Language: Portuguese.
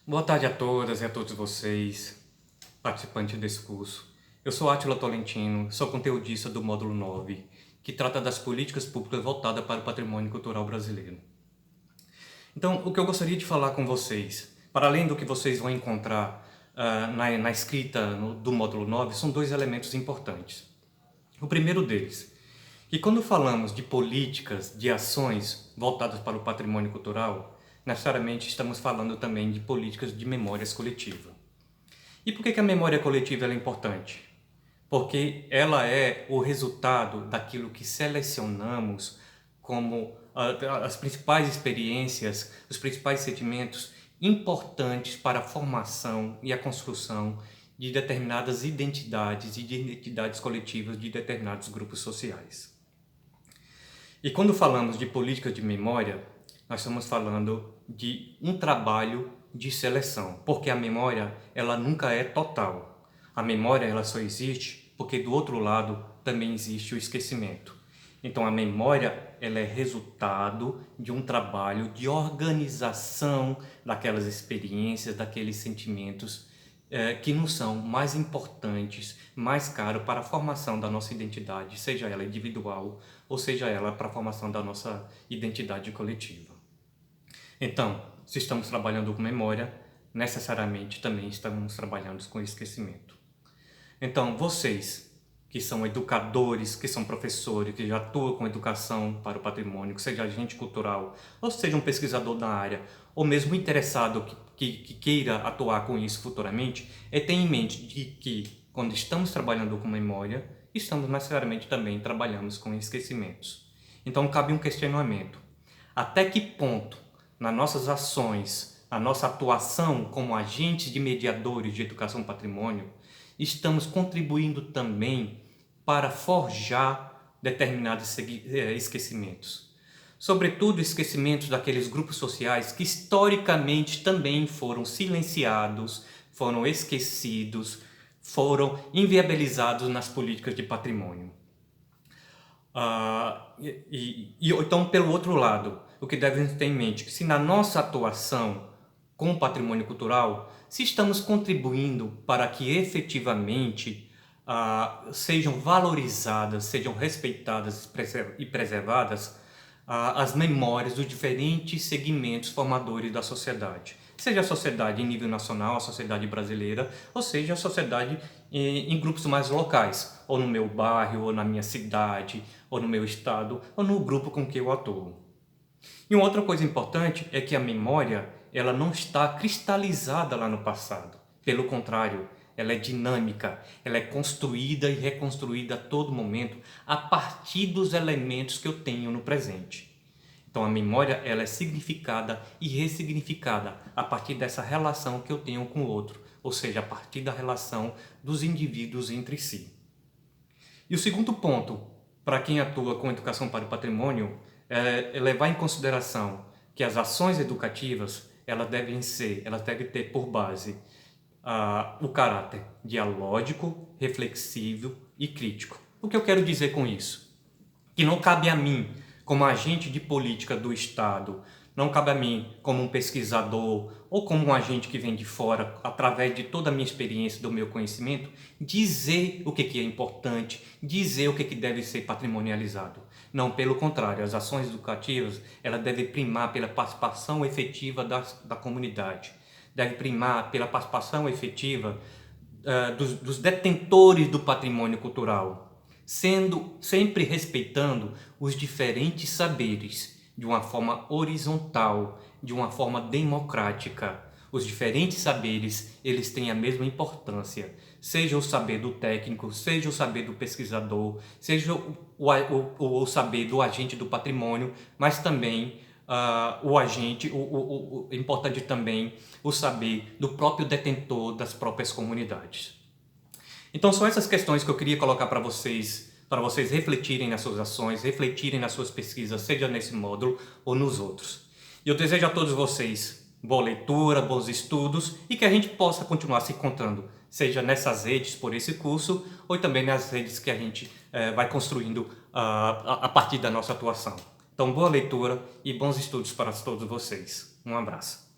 Boa tarde a todas e a todos vocês, participantes desse curso. Eu sou Átila Tolentino, sou conteudista do módulo 9, que trata das políticas públicas voltadas para o patrimônio cultural brasileiro. Então, o que eu gostaria de falar com vocês, para além do que vocês vão encontrar na escrita do módulo 9, são dois elementos importantes. O primeiro deles, que quando falamos de políticas, de ações voltadas para o patrimônio cultural, necessariamente estamos falando também de políticas de memórias coletiva. E por que a memória coletiva é importante? Porque ela é o resultado daquilo que selecionamos como as principais experiências, os principais sentimentos importantes para a formação e a construção de determinadas identidades e de identidades coletivas de determinados grupos sociais. E quando falamos de política de memória, nós estamos falando de um trabalho de seleção, porque a memória ela nunca é total. A memória ela só existe porque do outro lado também existe o esquecimento. Então a memória ela é resultado de um trabalho de organização daquelas experiências, daqueles sentimentos que nos são mais importantes, mais caros para a formação da nossa identidade, seja ela individual ou seja ela para a formação da nossa identidade coletiva. Então, se estamos trabalhando com memória, necessariamente também estamos trabalhando com esquecimento. Então, vocês que são educadores, que são professores, que já atuam com educação para o patrimônio, que seja agente cultural, ou seja um pesquisador da área, ou mesmo interessado que queira atuar com isso futuramente, tenha em mente de que quando estamos trabalhando com memória, estamos necessariamente também trabalhando com esquecimentos. Então cabe um questionamento. Até que ponto, nas nossas ações, a nossa atuação como agentes de mediadores de educação patrimônio, estamos contribuindo também para forjar determinados esquecimentos. Sobretudo esquecimentos daqueles grupos sociais que historicamente também foram silenciados, foram esquecidos, foram inviabilizados nas políticas de patrimônio. Então, pelo outro lado, o que devemos ter em mente é que se na nossa atuação com o patrimônio cultural, se estamos contribuindo para que efetivamente sejam valorizadas, sejam respeitadas e preservadas as memórias dos diferentes segmentos formadores da sociedade. Seja a sociedade em nível nacional, a sociedade brasileira, ou seja a sociedade em grupos mais locais, ou no meu bairro, ou na minha cidade, ou no meu estado, ou no grupo com que eu atuo. E uma outra coisa importante é que a memória ela não está cristalizada lá no passado. Pelo contrário, ela é dinâmica, ela é construída e reconstruída a todo momento a partir dos elementos que eu tenho no presente. Então a memória ela é significada e ressignificada a partir dessa relação que eu tenho com o outro, ou seja, a partir da relação dos indivíduos entre si. E o segundo ponto, para quem atua com educação para o patrimônio, é levar em consideração que as ações educativas elas devem ter por base o caráter dialógico, reflexivo e crítico. O que eu quero dizer com isso? Que não cabe a mim, como agente de política do Estado, não cabe a mim, como um pesquisador ou como um agente que vem de fora, através de toda a minha experiência, do meu conhecimento, dizer o que é importante, dizer o que deve ser patrimonializado. Não, pelo contrário, as ações educativas elas devem primar pela participação efetiva da comunidade, deve primar pela participação efetiva dos detentores do patrimônio cultural, sendo sempre respeitando os diferentes saberes de uma forma horizontal, de uma forma democrática. Os diferentes saberes, eles têm a mesma importância, seja o saber do técnico, seja o saber do pesquisador, seja o saber do agente do patrimônio, mas também importante também o saber do próprio detentor das próprias comunidades. Então são essas questões que eu queria colocar para vocês refletirem nas suas ações, refletirem nas suas pesquisas, seja nesse módulo ou nos outros. E eu desejo a todos vocês boa leitura, bons estudos e que a gente possa continuar se encontrando, seja nessas redes por esse curso ou também nas redes que a gente vai construindo a partir da nossa atuação. Então, boa leitura e bons estudos para todos vocês. Um abraço.